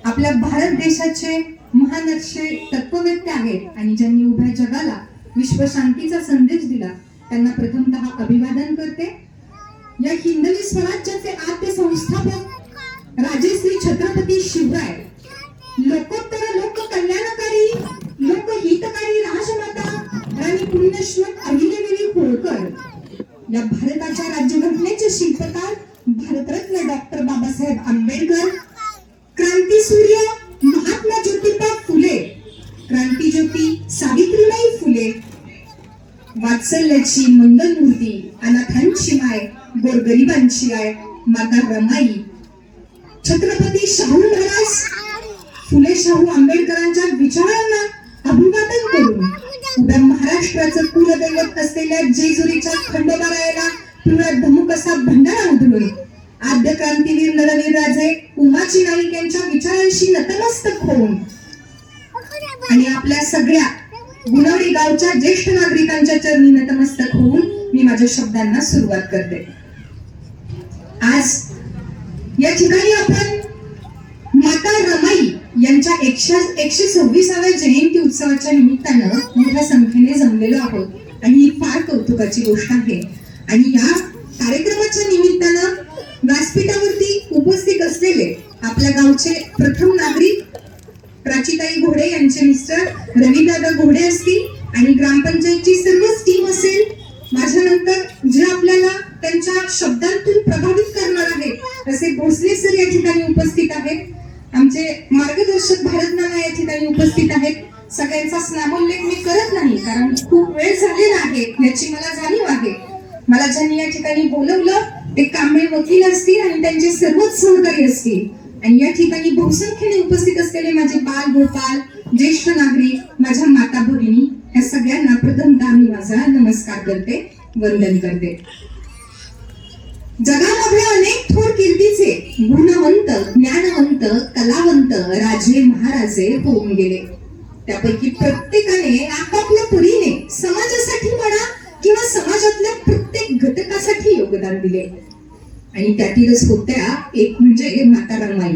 आपल्या भारत देशाचे महान असे तत्ववेत्ते आहेत आणि ज्यांनी उभ्या जगाला विश्व शांतीचा संदेश दिला त्यांना प्रथमतः अभिवादन करते। या हिंदवी स्वराज्याचे आद्य संस्थापक राजे श्री छत्रपती शिवराय, लोकोत्तर लोक कल्याणकारी लोकहितकारी राजमाता राणी पुण्यश्लोक अहिल्यादेवी होळकर, या भारताच्या राज्यघटनेचे शिल्पकार भारतरत्न डॉक्टर बाबासाहेब आंबेडकर, क्रांतीसूर्य महात्मा ज्योतिबा फुले, क्रांतीज्योती सावित्रीबाई फुले, वात्सल्याची मंगलमूर्ती, अनाथांची माय, गोरगरिबांची आय माता रमाई, छत्रपती शाहू महाराज फुले शाहू आंबेडकरांच्या विचारांना अभिवादन करून उद्या महाराष्ट्राचं कुलदैवत असलेल्या जेजुरीच्या खंडोबारायाला पिवळा धमुक असा भंडारा उधळून आद्य क्रांतीवीर नरवीर राजे उमाजी नाईक यांच्या विचारांशी नतमस्तक होऊन आणि आपल्या सगळ्या गुणवडी गावच्या ज्येष्ठ नागरिकांच्या चरणी नतमस्तक होऊन मी माझ्या शब्दांना सुरुवात करते। आज या ठिकाणी आपण माता रमाई यांच्या 126व्या जयंती उत्सवाच्या निमित्तानं मोठ्या संख्येने जमलेलो आहोत आणि ही फार कौतुकाची गोष्ट आहे। आणि या कार्यक्रमाच्या निमित्तानं व्यासपीठावरती उपस्थित असलेले आपल्या गावचे प्रथम नागरिक प्राचीताई घोडे यांचे मिस्टर रविदादा घोडे असतील आणि ग्रामपंचायतची सर्वच टीम असेल, माझ्यानंतर जे आपल्याला त्यांच्या शब्दांतून प्रभावित करणार आहेत असे भोसले सर या ठिकाणी उपस्थित आहेत, आमचे मार्गदर्शक भारत नाना या ठिकाणी उपस्थित आहेत। सगळ्यांचा नामोल्लेख मी करत नाही कारण खूप वेळ झालेला आहे याची मला जाणीव आहे। मला ज्यांनी या ठिकाणी बोलवलं ते कांबळे वकील असतील आणि त्यांचे सर्वच सहकारी असतील आणि या ठिकाणी बहुसंख्येने उपस्थित असलेले माझे बाल गोपाल, ज्येष्ठ नागरिक, माझ्या माता भगिनी, या सगळ्यांना प्रथमतः मी माझा नमस्कार करते, वंदन करते। जगामध्ये अनेक थोर कीर्तीचे गुणवंत, ज्ञानवंत, कलावंत राजे महाराजे होऊन गेले। त्यापैकी प्रत्येकाने आपापल्या परीने समाजासाठी म्हणा किंवा समाजातल्या प्रत्येक घटकासाठी योगदान दिले आणि त्यातीलच होत्या एक म्हणजे माता रमाई।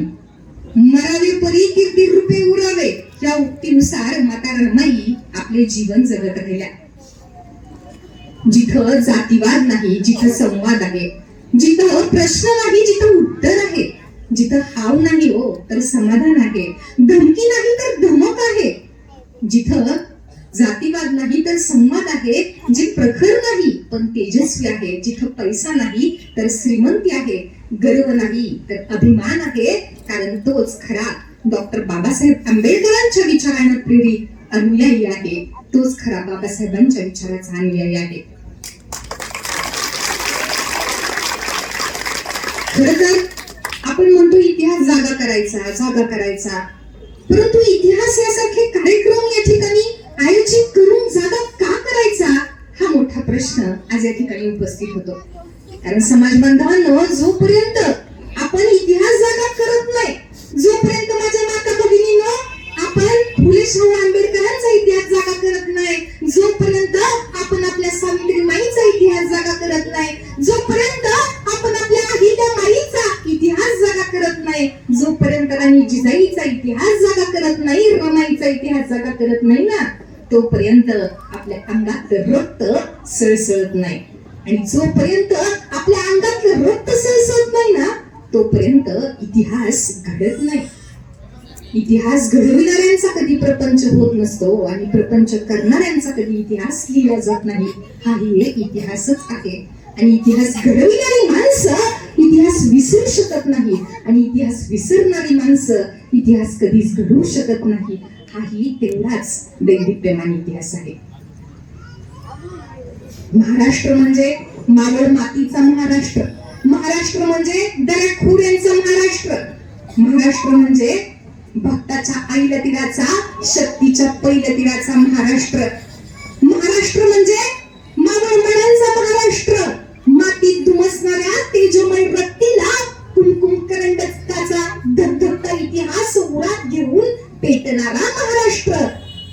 मरावे परी कीर्ती रूपे उरावे या उक्तीनुसार माता रमाई आपले जीवन जगत राहिल्या। जिथं जातीवाद नाही, जिथं संवाद आहे, जिथं प्रश्न नाही जिथं उत्तर आहे, जिथं हाव नाही हो तर समाधान आहे, धमकी नाही तर धमक आहे, जिथं जातीवाद नाही तर संवाद आहे, जे प्रखर नाही पण तेजस्वी आहे, जिथं पैसा नाही तर श्रीमंती आहे, गर्व नाही तर अभिमान आहे, कारण तोच खरा डॉक्टर बाबासाहेब आंबेडकरांच्या विचारांना प्रेरित अनुयायी आहे, तोच खरा बाबासाहेबांच्या विचाराचा अनुयायी आहे। खरं तर आपण म्हणतो इतिहास जागा करायचा, परंतु इतिहास यासारखे कार्यक्रम या ठिकाणी आयोजित करून जागा का करायचा हा मोठा प्रश्न आज या ठिकाणी उपस्थित होतो। कारण समाज बांधवांनो, जोपर्यंत आपण इतिहास जागा करत नाही, जोपर्यंत माझ्या माता भगिनींनो आपण फुले शाहू आंबेडकरांचा इतिहास जागा करत नाही, जोपर्यंत आपण आपल्या सावित्रीबाईंचा इतिहास जागा करत नाही, जोपर्यंत आपण आपल्या अहिल्याबाईंचा इतिहास जागा करत नाही, जोपर्यंत राणी जिजाईचा इतिहास जागा करत नाही, रमाईचा इतिहास जागा करत नाही ना, तोपर्यंत आपल्या अंगात रक्त सळसळत नाही आणि जोपर्यंत आपल्या अंगात रक्त सळसळत नाही ना तोपर्यंत इतिहास घडत नाही। इतिहास घडविणाऱ्यांचा कधी प्रपंच होत नसतो आणि प्रपंच करणाऱ्यांचा कधी इतिहास लिहिला जात नाही, हाही एक इतिहासच आहे। आणि इतिहास घडविणारी माणसं इतिहास विसरू शकत नाही आणि इतिहास विसरणारी माणसं इतिहास कधीच घडवू शकत नाही, हाही तेवढाच दैदिप्यमान इतिहास आहे। महाराष्ट्र म्हणजे मावळ मातीचा महाराष्ट्र, महाराष्ट्र म्हणजे दऱ्याखोऱ्यांचा महाराष्ट्र, महाराष्ट्र म्हणजे भक्ताच्या आईला तिराचा, शक्तीच्या पहिल्या तिराचा महाराष्ट्र, महाराष्ट्र म्हणजे मावळमाडांचा महाराष्ट्र, मातीत धुमसणाऱ्या तेजोमय रक्तीला कुमकुम करंडकाचा धगधगता इतिहास उरात घेऊन पेटणारा महाराष्ट्र,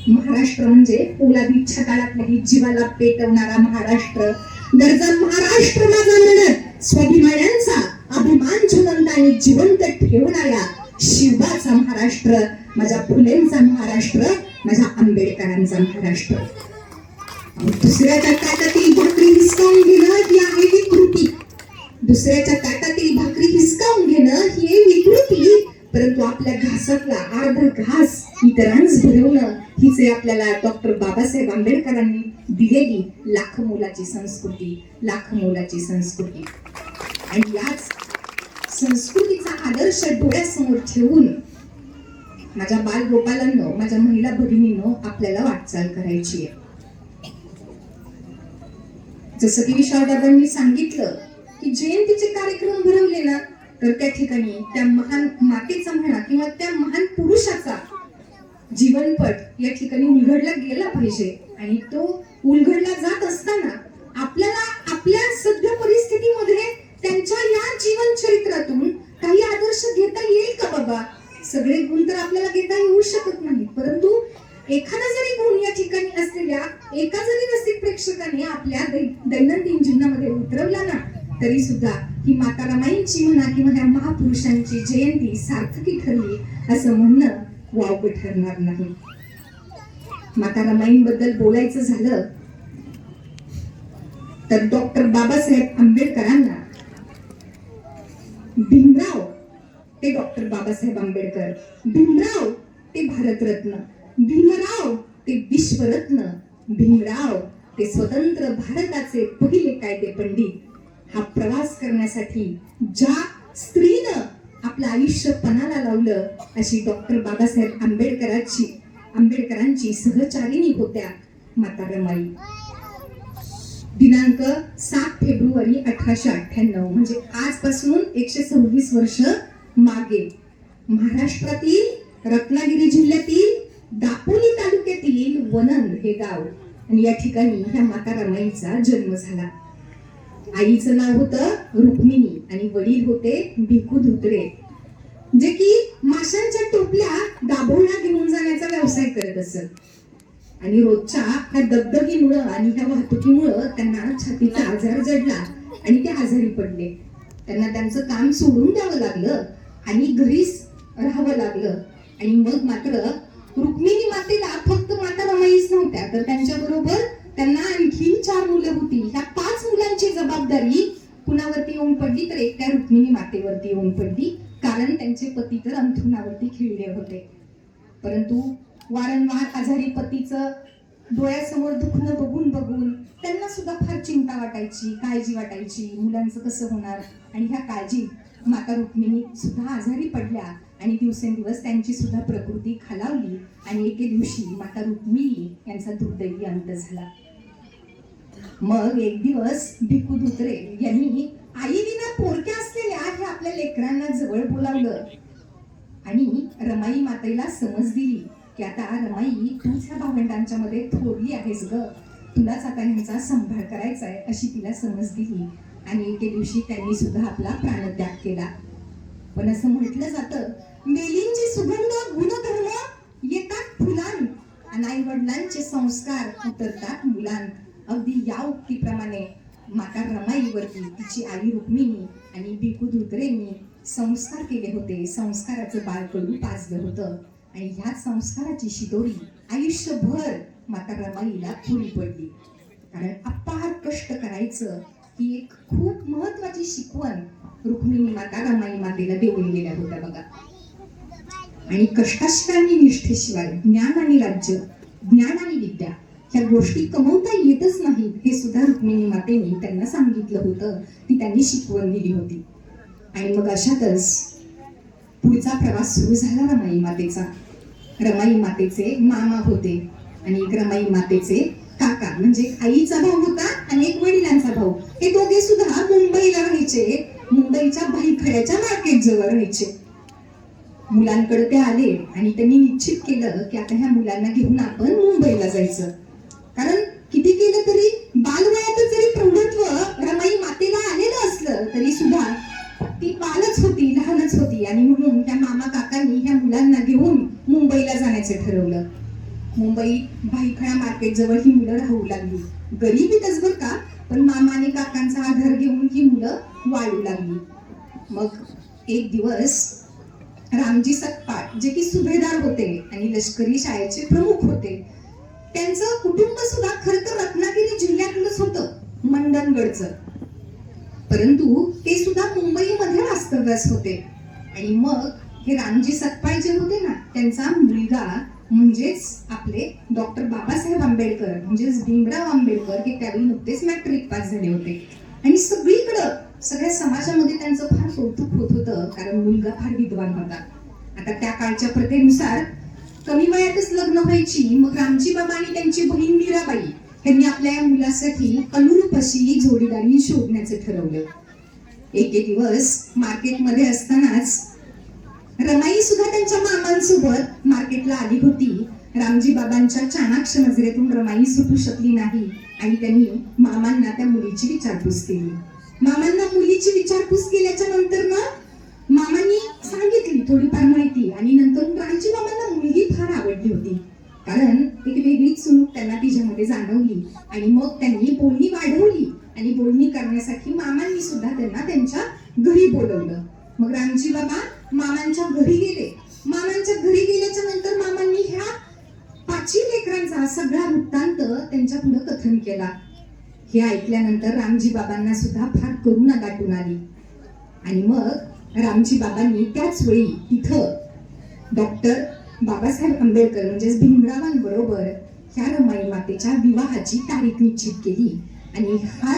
महाराष्ट्र म्हणजे पोलादी छताळातल्याही जीवाला पेटवणारा महाराष्ट्र, गरजा महाराष्ट्र माझा म्हणत स्वाभिमानांचा अभिमान जिवंत आणि जिवंत ठेवणाऱ्या शिवबाचा महाराष्ट्र, माझ्या फुलेंचा महाराष्ट्र, माझ्या आंबेडकरांचा महाराष्ट्र. दुसऱ्याच्या ताटातील भाकरी हिसकावून घेणं ही आहे विकृती. दुसऱ्याच्या ताटातील भाकरी हिसकावून घेणं ही आहे विकृती. परंतु आपल्या घासातला अर्धा घास इतरांस भरवणं हीच आहे आपल्याला डॉक्टर बाबासाहेब आंबेडकरांनी दिलेली लाख मोलाची संस्कृती, लाख मोलाची संस्कृती. आणि याच संस्कृतीचा आदर्श डोळ्यासमोर ठेवून माझ्या बालगोपालांनो, माझ्या महिला भगिनींनो, आपल्याला वाटचाल करायची आहे. जसं की विशालदादांनी सांगितलं की जयंतीचे कार्यक्रम भरवले ना, तर त्या ठिकाणी त्या महान मातेचा म्हणा किंवा त्या महान पुरुषाचा जीवनपट या ठिकाणी उलगडला गेला पाहिजे. आणि तो उलगडला जात असताना आपल्याला आपल्या सध्या परिस्थितीमध्ये त्यांच्या या जीवन चरित्रातून काही आदर्श घेता येईल का बाबा? सगळे गुण तर आपल्याला घेता येऊ शकत नाही, परंतु एखादा जरी गुण या ठिकाणी असलेल्या एका जरी रसिक प्रेक्षकाने आपल्या दैनंदिन जीवनामध्ये उतरवला ना, तरी सुद्धा ही माता रमाईंची म्हणा किंवा ह्या महापुरुषांची जयंती सार्थकी ठरली असं म्हणणं वावगं ठरणार नाही. माता रमाईंबद्दल बोलायचं झालं तर डॉक्टर बाबासाहेब आंबेडकरांना भीमराव ते डॉक्टर बाबासाहेब आंबेडकर, भीमराव ते भारतरत्न, भीमराव ते विश्वरत्न, भीमराव ते स्वतंत्र भारताचे पहिले कायदे पंडित. हा प्रवास करण्यासाठी ज्या स्त्रीनं आपलं आयुष्य पणाला लावलं अशी डॉक्टर बाबासाहेब आंबेडकरांची सहचारिणी होत्या माता रमाई. दिनांक 7 फेब्रुवारी 1898 म्हणजे आजपासून 126 वर्ष मागे महाराष्ट्रातील रत्नागिरी जिल्ह्यातील दापोली तालुक्यातील वनंद हे गाव आणि या ठिकाणी ह्या माता रमाईचा जन्म झाला. आईचं नाव होतं रुक्मिणी आणि वडील होते भिकू धुत्रे, जे की माशांच्या टोपल्या दाभोळला घेऊन जाण्याचा व्यवसाय करत असत. आणि रोजच्या ह्या दगदगीमुळं आणि ह्या वाहतुकीमुळं त्यांना छातीचा आजार जडला आणि ते आजारी पडले. त्यांना त्यांचं काम सोडून द्यावं लागलं आणि घरीच राहावं लागलं. आणि मग मात्र रुक्मिणी मातेला फक्त माता रमाईच नव्हत्या, तर त्यांच्या बरोबर त्यांना आणखी 4 मुलं होती. ह्या 5 मुलांची जबाबदारी कुणावरती येऊन पडली तर एकट्या रुक्मिणी मातेवरती येऊन पडली, कारण त्यांचे पती तर अंथरुणावरती खिळले होते. परंतु वारंवार आजारी पतीचं डोळ्यासमोर दुखणं बघून बघून त्यांना सुद्धा फार चिंता वाटायची, काळजी वाटायची, मुलांचं कसं होणार. आणि ह्या काळजीत माता रुक्मिणी सुद्धा आजारी पडल्या आणि दिवसेंदिवस त्यांची सुद्धा प्रकृती खालावली आणि एके दिवशी माता रुक्मिणी यांचा दुर्दैवी अंत झाला. मग एक दिवस भिकू धुत्रे यांनी आईविना पोरक्या असलेल्या ह्या आपल्या लेकरांना जवळ बोलावलं आणि रमाई मातेला समज दिली की आता रमाई तूच ह्या भावंडांच्या मध्ये थोरली आहेस ग, तुलाच आता ह्यांचा सांभाळ करायचा आहे अशी तिला समज दिली. आणि एके दिवशी त्यांनी सुद्धा आपला प्राणत्याग केला. पण असं म्हटलं जातं, मेलींची सुगंध गुणधर्म येतात फुलांत आणि आई वडिलांचे संस्कार उतरतात मुलांत. अगदी या उक्तीप्रमाणे माता रमाईवरती तिची आई रुक्मिणी आणि भिकू धुत्रेंनी संस्कार केले होते. संस्काराचं बाळकडू पाजलं होतं आणि ह्या संस्काराची शिदोरी आयुष्यभर माता रमाईला पुरी पडली. कारण अपार कष्ट करायचं ही एक खूप महत्वाची शिकवण रुक्मिणी माता रमाई मातेला देऊन गेल्या होत्या बघा. आणि कष्टाशिवाय आणि निष्ठेशिवाय ज्ञान आणि राज्य, ज्ञान आणि विद्या ह्या गोष्टी कमवता येतच नाहीत हे सुद्धा रुक्मिणी मातेने त्यांना सांगितलं होतं, ती त्यांनी शिकवण दिली होती. आणि मग अशातच पुढचा प्रवास सुरू झाला रमाई मातेचा. रमाई मातेचे मामा होते आणि एक रमाई मातेचे काका म्हणजे आईचा भाऊ होता आणि एक वडिलांचा भाऊ. हे दोघे सुद्धा मुंबईला राहायचे, मुंबईच्या भाईखड्याच्या मार्केट जवळ राहायचे. मुलांकडे ते आले आणि त्यांनी निश्चित केलं की आता ह्या मुलांना घेऊन आपण मुंबईला जायचं. कारण किती केलं तरी बालवयातच जरी प्रौढत्व रमाई मातेला आलेलं असलं तरी सुद्धा ती बालच होती, लहानच होती. आणि म्हणून त्या मामा काकांनी ह्या मुलांना घेऊन मुंबईला जाण्याचं ठरवलं. मुंबई भाईखळा मार्केट जवळ ही मुलं राहू लागली. गरिबीतच बरं का, पण मामा आणि काकांचा आधार घेऊन ही मुलं वाढू लागली. मग एक दिवस रामजी सकपाळ जे की सुभेदार होते आणि लष्करी शाळेचे प्रमुख होते, त्यांचं कुटुंब सुद्धा खरं तर रत्नागिरी जिल्ह्यातलंच होतं, मंडणगडचं. परंतु ते सुद्धा मुंबईमध्ये वास्तव्यास होते. आणि मग हे रामजी सकपाळ जे होते ना, त्यांचा मुलगा म्हणजेच आपले डॉक्टर बाबासाहेब आंबेडकर म्हणजेच भीमराव आंबेडकर हे त्यावेळी नुकतेच मॅट्रिक पास झाले होते. आणि सगळीकडं सगळ्या समाजामध्ये त्यांचं फार कौतुक होत होतं, कारण मुलगा फार विद्वान होता. आता त्या काळच्या प्रथेनुसार कमी वयातच लग्न व्हायची. मग रामजी बाबा आणि त्यांची बहीण मीराबाई यांनी आपल्या या मुलासाठी अनुरूप अशी जोडीदारी शोधण्याचं ठरवलं. एक दिवस मार्केटमध्ये असतानाच रमाई सुद्धा त्यांच्या मामांसोबत मार्केटला आली होती. रामजी बाबांच्या चाणाक्ष नजरेतून रमाई सुटू शकली नाही आणि त्यांनी मामांना त्या मुलीची विचारपूस केली. मामांना मुलीची विचारपूस केल्याच्या नंतर ना मामांनी सांगितली थोडीफार माहिती आणि नंतर रामजी बाबांना मुलगी फार आवडली होती, कारण एक वेगळीच चुणूक त्यांना तिच्यामध्ये जाणवली. आणि मग त्यांनी बोलणी वाढवली आणि बोलणी करण्यासाठी मामांनी सुद्धा त्यांना त्यांच्या घरी बोलवलं. मग रामजी बाबा मामांच्या घरी गेले. मामांच्या घरी गेल्याच्या नंतर मामांनी ह्या 5 लेकरांचा सगळा वृत्तांत त्यांच्या पुढे कथन केला. हे ऐकल्यानंतर रामजी बाबांना सुद्धा फार करुणा दाटून आली. आणि मग रामजी बाबांनी त्याच वेळी इथं डॉक्टर बाबासाहेब आंबेडकर म्हणजेच भीमरावांबरोबर ह्या रमाई मातेच्या विवाहाची तारीख निश्चित केली. आणि हा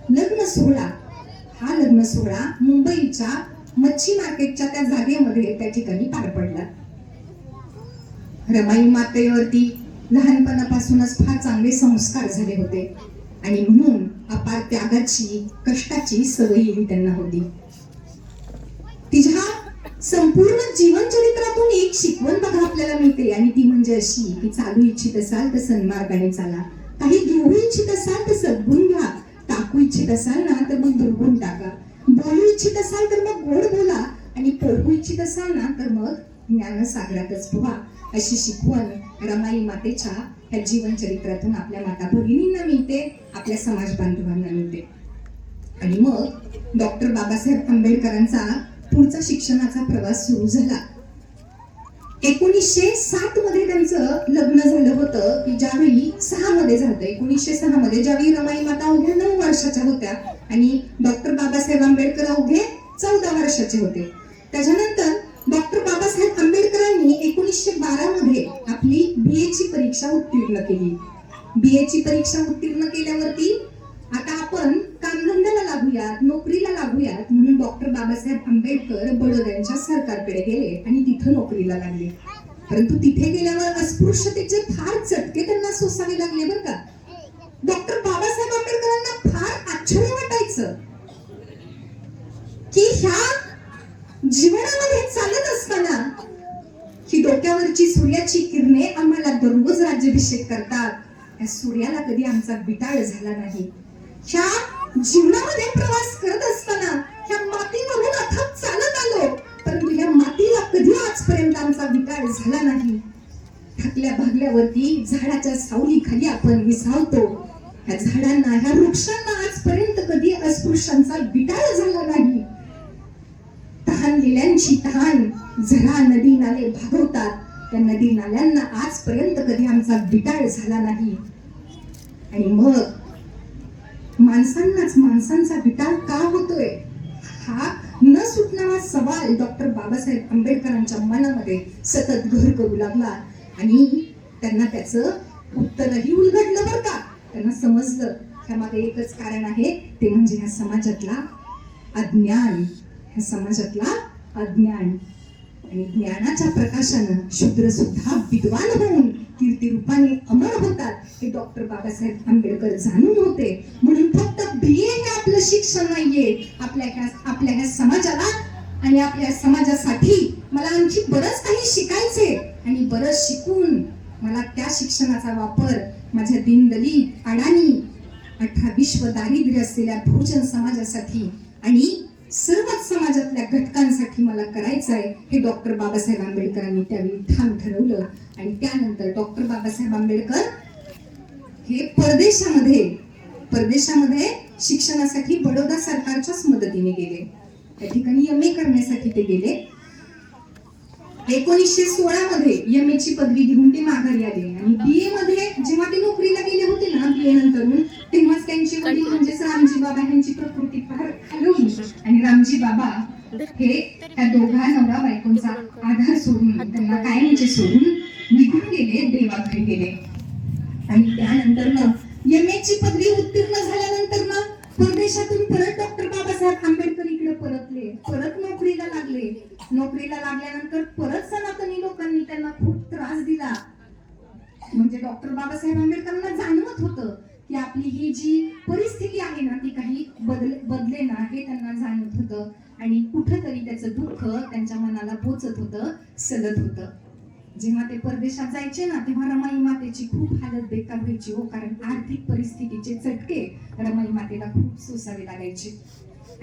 लग्न सोहळा मुंबईच्या मच्छी मार्केटच्या त्या जागेमध्ये त्या ठिकाणी पार पडला. रमाई मातेवरती लहानपणापासूनच फार चांगले संस्कार झाले होते आणि म्हणून अपार त्यागाची कष्टाची सवयही त्यांना होती. तिच्या संपूर्ण जीवन चरित्रातून एक शिकवण बघा आपल्याला मिळते आणि ती म्हणजे अशी की चालू इच्छित असाल तर सन्मार्गाने चाला, काही घेऊ इच्छित असाल तर सद्गुण घ्या, टाकू इच्छित असाल ना तर मग दुर्गुण टाका, बोलू इच्छित असाल तर मग गोड बोला आणि पोहू इच्छित असाल ना तर मग ज्ञानसागरातच पोहा. अशी शिकवण रमाई मातेच्या ह्या जीवन चरित्रातून आपल्या माता भगिनींना मिळते, आपल्या समाज बांधवांना मिळते. आणि मग डॉक्टर बाबासाहेब आंबेडकरांचा पुढचा शिक्षणाचा प्रवास सुरू झाला. 1907 मध्ये त्यांचं लग्न झालं होतं की ज्यावेळी 6 मध्ये झालं. 1906 मध्ये ज्यावेळी रमाई माता अवघ्या 9 वर्षाच्या होत्या आणि डॉक्टर बाबासाहेब आंबेडकर अवघे 14 वर्षाचे होते. त्याच्यानंतर डॉक्टर बाबासाहेब आंबेडकरांनी 1912 मध्ये आपली BA ची परीक्षा उत्तीर्ण केली. BA ची परीक्षा उत्तीर्ण केल्यावरती आता आपण कामधंद्याला लागूयात, नोकरीला लागूयात म्हणून डॉक्टर बाबासाहेब आंबेडकर बडोद्यांच्या सरकारकडे गेले आणि तिथं नोकरीला लागले. परंतु तिथे गेल्यावर अस्पृश्यतेचे फार चटके त्यांना सोसावे लागले बरं का. डॉक्टर बाबासाहेब आंबेडकरांना फार आश्चर्य वाटायचं की ह्या जीवनामध्ये चालत असताना ही डोक्यावरची सूर्याची किरणे आम्हाला दररोज राज्याभिषेक करतात, या सूर्याला कधी आमचा बिटाळ झाला नाही. ह्या जीवनामध्ये प्रवास करत असताना ह्या मातीवरून अथक चालत आलो, परंतु ह्या मातीला कधी आजपर्यंत आमचा बिटाळ झाला नाही. थकल्या भागल्यावरती झाडाच्या सावलीखाली आपण विसावतो. ह्या झाडांना, ह्या वृक्षांना आजपर्यंत कधी अस्पृश्यांचा बिटाळ झाला नाही. तहानलेल्यांची तहान झरा नदी नाले भागवतात, त्या नदी नाल्यांना आजपर्यंत कधी आमचा बिटाळ झाला नाही. आणि मग माणसांचा विटाळ का होतोय हा न सुटणारा सवाल डॉक्टर बाबासाहेब आंबेडकरांच्या मनामध्ये सतत घर करू लागला. आणि त्यांना त्याचं उत्तरही उलगडलं बरं का. त्यांना समजलं ह्यामागे एकच कारण आहे, ते म्हणजे ह्या समाजातला अज्ञान. ह्या समाजातला अज्ञान आणि ज्ञानाच्या प्रकाशानं शूद्र सुद्धा विद्वान होऊन कीर्तिरूपाने अमर होतात हे डॉक्टर बाबासाहेब आंबेडकर जाणून होते. म्हणून फक्त BA हे आपलं शिक्षण नाहीये. आपल्या ह्या समाजाला आणि आपल्या समाजासाठी मला आणखी बरंच काही शिकायचे आणि बरंच शिकून मला त्या शिक्षणाचा वापर माझ्या दीनदलित, अडाणी, 18-20 दारिद्र्य असलेल्या बहुजन समाजासाठी आणि सर्वच समाजातल्या घटकांसाठी मला करायचं आहे हे डॉक्टर बाबासाहेब आंबेडकरांनी त्यावेळी ठाम ठरवलं. आणि त्यानंतर डॉक्टर बाबासाहेब आंबेडकर हे परदेशामध्ये शिक्षणासाठी बडोदा सरकारच्याच मदतीने गेले. त्या ठिकाणी MA करण्यासाठी ते गेले. 1916 मध्ये एम ए ची पदवी घेऊन ते माघारी आले आणि बीए मध्ये जेव्हा ते नोकरीला गेले होते ना बीए नंतरून, तेव्हाच त्यांचे वडील म्हणजेच रामजी बाबा यांची प्रकृती फार खालवली आणि रामजी बाबा हे त्या दोघा नवरा बायकोंचा आधार सोडून, त्यांना कायमचे सोडून निघून गेले, देवाघरी गेले. आणि त्यानंतर एम ए ची पदवी उत्तीर्ण झाल्यानंतर परदेशातून परत डॉक्टर बाबासाहेब आंबेडकर इकडे परतले, परत नोकरीला लागले. नोकरीला लागल्यानंतर परत सनातनी लोकांनी त्यांना खूप त्रास दिला. म्हणजे डॉक्टर बाबासाहेब आंबेडकरांना जाणवत होतं की आपली ही जी परिस्थिती आहे ना ती काही बदले ना, हे त्यांना जाणवत होतं आणि कुठंतरी त्याचं दुःख त्यांच्या मनाला पोचत होतं, सलत होतं. जेव्हा ते परदेशात जायचे ना तेव्हा रमाई मातेची खूप हालत बेकार व्हायची हो, कारण आर्थिक परिस्थितीचे चटके रमाई मातेला खूप सोसावे लागायचे.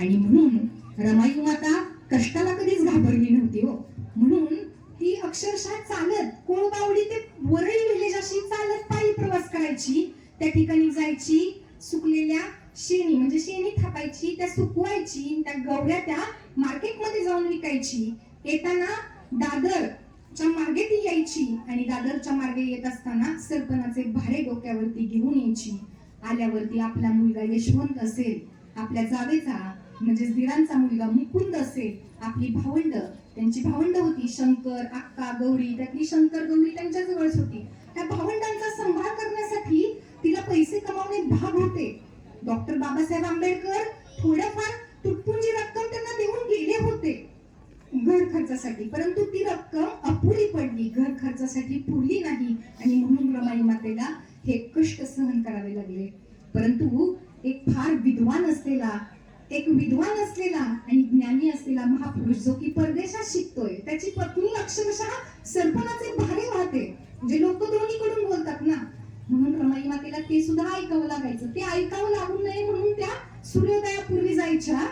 आणि म्हणून रमाई माता कष्टाला कधीच घाबरली नव्हती हो. म्हणून ती अक्षरशः चालत कोळबावडी ते वरळी विलेज अशी चालत पायी प्रवास करायची. त्या ठिकाणी जायची, सुकलेल्या शेणी म्हणजे शेणी थापायची, त्या सुकवायची, त्या गवऱ्या त्या मार्केटमध्ये जाऊन विकायची. येताना दादरच्या मार्गे ती यायची आणि दादरच्या मार्गे येत असताना सरपणाचे भारे डोक्यावरती घेऊन यायची. आल्यावरती आपला मुलगा यशवंत असेल, आपल्या जावेचा म्हणजे दिरांचा मुलगा मुकुंद असेल, आपली भावंड, त्यांची भावंड होती शंकर, अक्का, गौरी, त्यातली शंकर गौरी त्यांच्या जवळच होती. त्या भावंडांचा सांभाळ करण्यासाठी तिला पैसे कमावणे भाग होते. डॉक्टर बाबासाहेब आंबेडकर थोडंफार तुटपुंजी रक्कम त्यांना देऊन गेले होते घर खर्चासाठी, परंतु ती रक्कम अपुरी पडली, घर खर्चासाठी पुरली नाही आणि म्हणून रमाई मातेला हे कष्ट सहन करावे लागले. परंतु एक फार विद्वान असलेला आणि ज्ञानी असलेला महापुरुष जो की परदेशात शिकतोय, त्याची पत्नी अक्षरशः सरपणाचे भारे वाहते. म्हणजे लोक दोन्हीकडून बोलतात ना, म्हणून रमाई मातेला ते सुद्धा ऐकावं लागायचं. ते ऐकावं लागू नये म्हणून त्या सूर्योदयापूर्वी जायच्या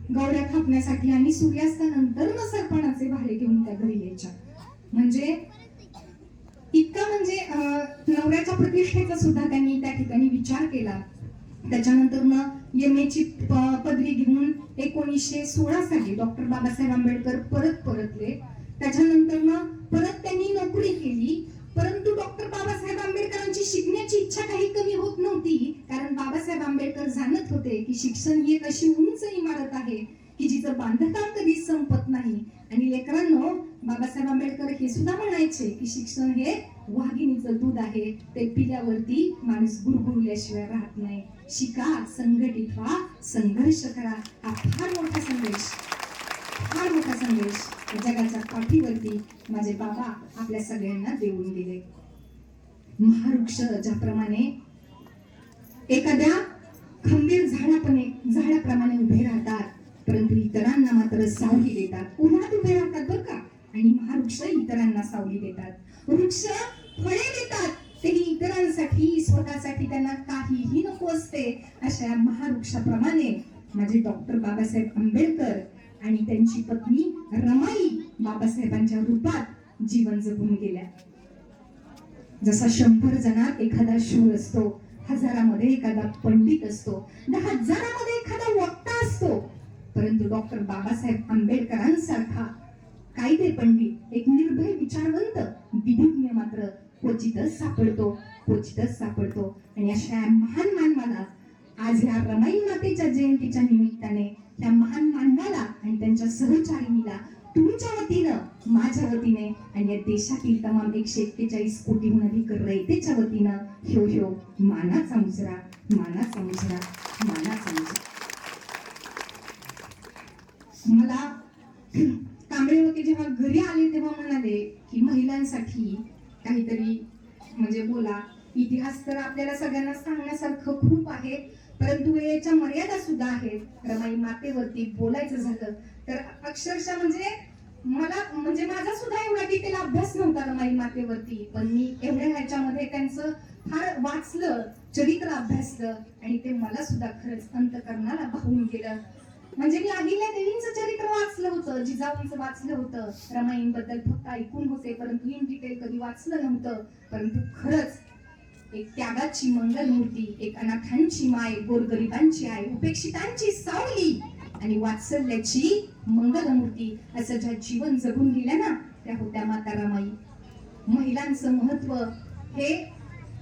गौऱ्या थापण्यासाठी आणि सूर्यास्तानंतर सरपणाचे भारे घेऊन त्या घरी यायच्या. म्हणजे इतका म्हणजे नवऱ्याच्या प्रतिष्ठेचा सुद्धा त्यांनी त्या ठिकाणी विचार केला. त्याच्यानंतर एम ए ची पदवी घेऊन 1916 साली डॉक्टर बाबासाहेब आंबेडकर परतले. त्याच्यानंतर परत त्यांनी नोकरी केली. परंतु डॉक्टर बाबासाहेब आंबेडकरांची शिकण्याची इच्छा काही कमी होत नव्हती, कारण बाबासाहेब आंबेडकर जाणत होते की शिक्षण ही एक अशी उंच इमारत आहे की जिचं बांधकाम कधीच संपत नाही. आणि लेकरांनो, बाबासाहेब आंबेडकर हे सुद्धा म्हणायचे की शिक्षण हे वाघिणीचं दूध आहे, ते पिल्यावरती माणूस गुरगुरल्याशिवाय राहत नाही. शिका, संघटित व्हा, संघर्ष करा. हा फार मोठा संदेश जगाच्या पाठीवरती माझे बाबा आपल्या सगळ्यांना देऊन गेले. महावृक्ष ज्याप्रमाणे एखाद्या खंबीर झाडाप्रमाणे उभे राहतात, परंतु इतरांना मात्र सावली देतात. उन्हात उभे राहतात बरं का, आणि महावृक्ष इतरांना सावली देतात. वृक्ष फळे देतात, तेही इतरांसाठी, स्वतःसाठी त्यांना काहीही नको असते. अशा महावृक्षाप्रमाणे माझे डॉक्टर बाबासाहेब आंबेडकर आणि त्यांची पत्नी रमाई बाबासाहेबांच्या रूपात जीवन जगून गेल्या. जसा 100 जणात एखादा शूर असतो, 1000मध्ये एखादा पंडित असतो, 10,000मध्ये एखादा वक्ता असतो, परंतु डॉक्टर बाबासाहेब आंबेडकरांसारखा कायदे पंडित, एक निर्भय विचारवंत, विधिज्ञ मात्र क्वचितच सापडतो. आणि अशा महान मानवाला आज या रमाई मातेच्या जयंतीच्या निमित्ताने त्या महान मानवाला आणि त्यांच्या सहचारिणीला तुमच्या वतीनं, माझ्या वतीने आणि या देशातील तमाम 141 कोटीहून अधिक रयतेच्या वतीनं ह्यो मानाचा मुजरा. मला कांबळे होते जेव्हा घरी आले तेव्हा म्हणाले की महिलांसाठी काहीतरी म्हणजे बोला. इतिहास तर आपल्याला सगळ्यांना सांगण्यासारखं खूप आहे, परंतु याच्या मर्यादा सुद्धा आहेत. रमाई मातेवरती बोलायचं झालं तर अक्षरशः म्हणजे माझा सुद्धा एवढा डिटेल अभ्यास नव्हता रमाई मातेवरती, पण मी एवढ्या ह्याच्यामध्ये त्यांचं फार वाचलं, चरित्र अभ्यासलं आणि ते मला सुद्धा खरंच अंतकरणाला भावून गेलं. म्हणजे मी अहिल्या देवींचं चरित्र वाचलं होतं, जिजाऊंचं वाचलं होतं, रमाईंबद्दल फक्त ऐकून होते, परंतु इन डिटेल कधी वाचलं नव्हतं. परंतु खरंच एक त्यागाची मंगलमूर्ती, एक अनाथांची माय, गोरगरिबांची आई, उपेक्षितांची सावली आणि वात्सल्याची मंगलमूर्ती असं ज्या जीवन जगून गेल्या ना, त्या होत्या माता रमाई. महिलांचं महत्व हे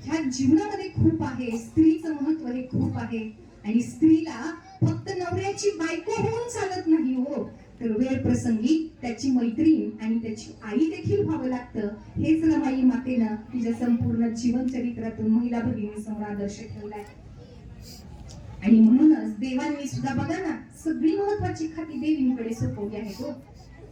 ह्या जीवनामध्ये खूप आहे. स्त्रीचं महत्व हे खूप आहे. आणि स्त्रीला फक्त नवऱ्याची बायको होऊन चालत नाही हो, तर वेळ प्रसंगी त्याची मैत्रीण आणि त्याची आई देखील व्हावं लागतं. हेच रमाई मातेनं तिच्या संपूर्ण जीवन चरित्रातून महिला भगिनीसमोर आदर्श ठेवलाय. आणि म्हणूनच देवांनी सुद्धा बघा ना, सगळी महत्वाची खाती देवींकडे सोपवली आहेत हो.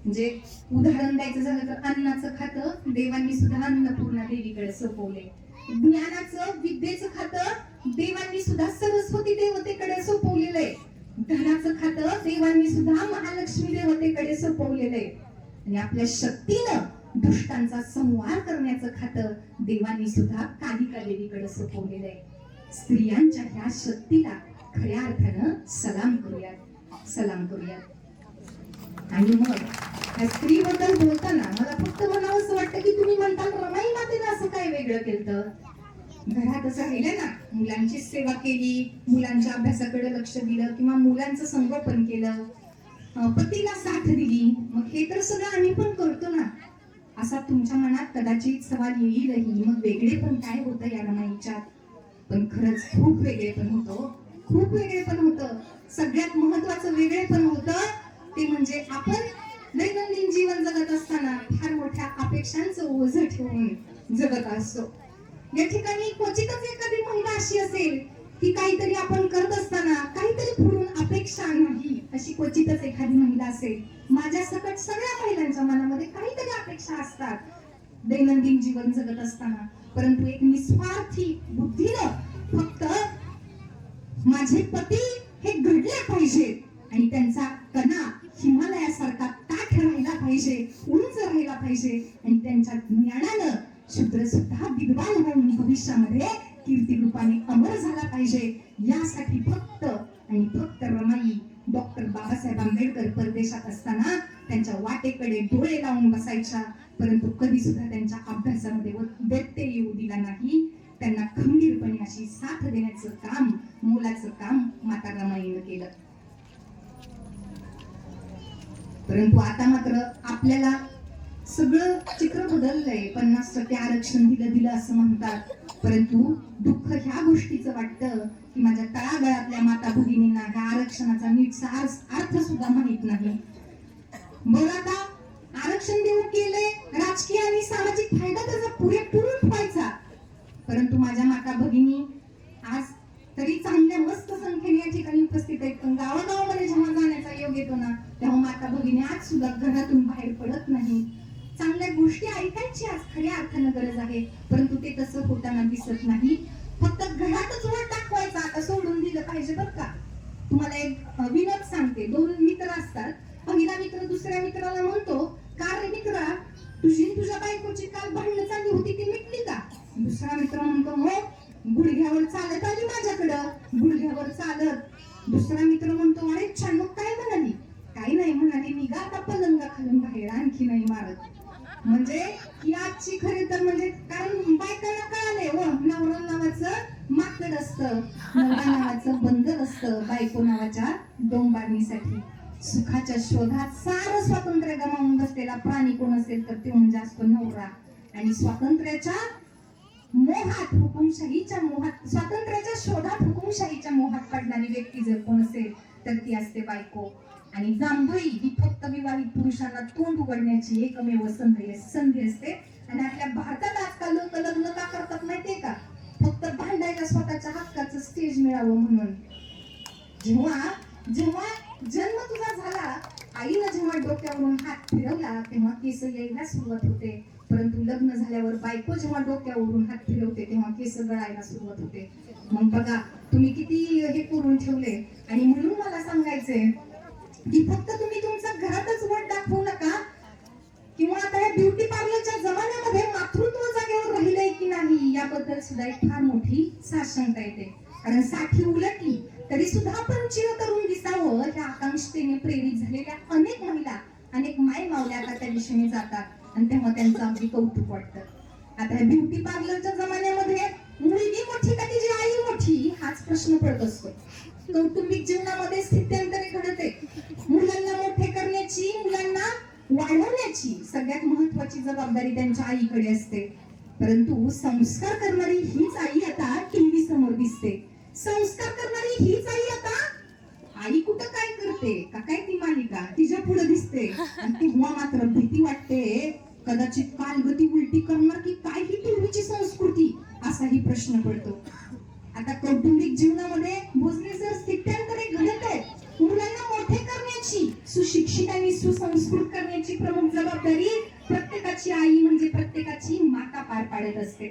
म्हणजे उदाहरण द्यायचं झालं तर अन्नाचं खातं देवांनी सुद्धा अन्नपूर्णा देवीकडे सोपवले. ज्ञानाचं विद्येचं खातं देवांनी सुद्धा सरस्वती देवतेकडे सोपवलेलं आहे. धनाचं खातं देवांनी सुद्धा महालक्ष्मी देवतेकडे सोपवलेलं आहे. आणि आपल्या शक्तीनं दुष्टांचा संहार करण्याचं खातं देवांनी सुद्धा कालिका देवीकडे सोपवलेलं आहे. स्त्रियांच्या ह्या शक्तीला खऱ्या अर्थानं सलाम करूयात, सलाम करूयात. आणि मग या स्त्रीबद्दल बोलताना मला फक्त म्हणावं असं वाटतं की तुम्ही म्हणताल रमाई मातेनं असं काय वेगळं केलं. घरातच राहिलं ना, मुलांची सेवा केली, मुलांच्या अभ्यासाकडे लक्ष दिलं किंवा मुलांचं संगोपन केलं, पतीला साथ दिली, मग हे तर सगळं आम्ही पण करतो ना. असा तुमच्या मनात कदाचित सवाल येईलही. मग वेगळे पण काय होतं या रमाईच्यात? पण खरंच खूप वेगळे पण होतं, खूप वेगळे पण होतं. सगळ्यात महत्वाचं वेगळे पण होतं ते म्हणजे आपण दैनंदिन जीवन जगत असताना फार मोठ्या अपेक्षांचं ओझं ठेवून जगत असतो. या ठिकाणी क्वचितच एखादी महिला अशी असेल की काहीतरी आपण करत असताना काहीतरी पुढून अपेक्षा नाही अशी क्वचितच एखादी महिला असेल. माझ्या सकट सगळ्या महिलांच्या मनामध्ये काहीतरी अपेक्षा असतात दैनंदिन जीवन जगत असताना. परंतु एक निस्वार्थी बुद्धीनं फक्त माझे पती हे घडले पाहिजेत आणि त्यांचा कणा हिमालयासारखा ताठ राहिला पाहिजे, उंच राहिला पाहिजे आणि त्यांच्या ज्ञानानं शूद्र सुद्धा विद्वान होऊन भविष्यामध्ये कीर्ती रूपाने अमर झाला पाहिजे. यासाठी फक्त आणि फक्त रमाई डॉक्टर बाबासाहेब आंबेडकर परदेशात असताना त्यांच्या वाटेकडे डोळे लावून बसायच्या, परंतु कधी सुद्धा त्यांच्या अभ्यासामध्ये व्यत्यय येऊ दिला नाही. त्यांना खंबीरपणे अशी साथ देण्याचं काम, मोलाचं काम माता रमाईनं केलं. परंतु आता मात्र आपल्याला सगळं चित्र बदललंय. 50% आरक्षण दिलं असं म्हणतात, परंतु दुःख ह्या गोष्टीचं वाटतं की माझ्या तळागाळातल्या माता भगिनींना ह्या आरक्षणाचा नीट अर्थ सुद्धा माहित नाही. बरं, आता आरक्षण देऊन केलंय, राजकीय आणि सामाजिक फायदा त्याचा पुरेपूर व्हायचा, परंतु माझ्या माता भगिनी आज तरी चांगल्या मस्त संख्येने या ठिकाणी उपस्थित आहेत. पण गावागावामध्ये जेव्हा जाण्याचा योग येतो ना, तेव्हा माता भगिनी आज सुद्धा घरातून बाहेर पडत नाही. चांगल्या गोष्टी ऐकायची आज खऱ्या अर्थानं गरज आहे, परंतु ते तसं होताना दिसत नाही. फक्त घरातच वर टाकवायचं आता सोडून दिलं पाहिजे. बरं का, तुम्हाला एक विनोद सांगते. 2 मित्र असतात. पहिला मित्र दुसऱ्या मित्राला म्हणतो, का रे मित्रा, तुझी तुझ्या बायकोची काल भांडणं चालली होती ती मिटली का? दुसरा मित्र म्हणतो, हो, गुडघ्यावर चालत आली माझ्याकडं, गुडघ्यावर चालत. दुसरा मित्र म्हणतो, अरे छान, मग काय म्हणाली? काही नाही म्हणाली, निघा आता पलंगा खालून बाहेर, आणखी नाही मारत. म्हणजे ही आजची खरे तर म्हणजे, कारण बायकांना कळालंय हो, नवरा नावाचं माकड असतं, नवरा नावाचं बंदर असतं बायको नावाच्या डोंबारणीसाठी. सुखाच्या शोधात सारं स्वातंत्र्य गमावून बसलेला प्राणी कोण असेल तर ते म्हणजे असतो नवरा. आणि स्वातंत्र्याच्या मोहात, हुकुमशाहीच्या मोहात, स्वातंत्र्याच्या शोधात हुकुमशाहीच्या मोहात पडणारी व्यक्ती जर कोण असेल तर ती असते बायको. आणि जांभई ही फक्त विवाहित पुरुषांना तोंड उघडण्याची एकमेव संधी असते. आणि आपल्या भारतात आजकाल लोक लग्न का करतात माहितीये का? फक्त भांडायला स्वतःच्या हक्काचं स्टेज मिळावं म्हणून. जेव्हा जेव्हा जन्म तुझा झाला, आईनं जेव्हा डोक्यावरून हात फिरवला तेव्हा केस यायला सुरुवात होते, परंतु लग्न झाल्यावर बायको जेव्हा डोक्यावरून हात फिरवते तेव्हा केस गळायला सुरुवात होते. मग बघा तुम्ही किती हे करून ठेवले. आणि म्हणून मला सांगायचंय की फक्त तुम्ही तुमच्या घरातच वट दाखवू नका, किंवा आता या ब्युटी पार्लरच्या जमान्यामध्ये मातृत्व जागेवर राहिलंय की नाही याबद्दल सुद्धा एक फार मोठी साशंकता येते. कारण 60 उलटली तरी सुद्धा आपण चिरतरुण दिसावं ह्या आकांक्षेने प्रेरित झालेल्या अनेक महिला, अनेक माय मावल्या आता त्या दिशेने जातात आणि तेव्हा त्यांचं अगदी कौतुक वाटतं. आता या ब्युटी पार्लरच्या जमान्यामध्ये मुलगी मोठी का तिची आई मोठी हाच प्रश्न पडत असतो. कौटुंबिक जीवनामध्ये स्थित्यंतरे घडते. मुलांना मोठे करण्याची, मुलांना वाढवण्याची सगळ्यात महत्वाची जबाबदारी त्यांच्या आईकडे असते. परंतु संस्कार करणारी हीच आई आता टीव्ही समोर दिसते. संस्कार करणारी हीच आई आता आई कुठं काय करते का काय ती मालिका तिच्या पुढे दिसते. आणि तेव्हा मात्र भीती वाटते, कदाचित कालगती उलटी करणार की काय ही टीव्हीची संस्कृती, असाही प्रश्न पडतो. आता कौटुंबिक जीवनामध्ये भोसले सर स्थित्यांकडे घडत आहेत. मुलांना मोठे करण्याची, सुशिक्षित आणि सुसंस्कृत करण्याची प्रमुख जबाबदारी प्रत्येकाची आई म्हणजे प्रत्येकाची माता पार पाडत असते.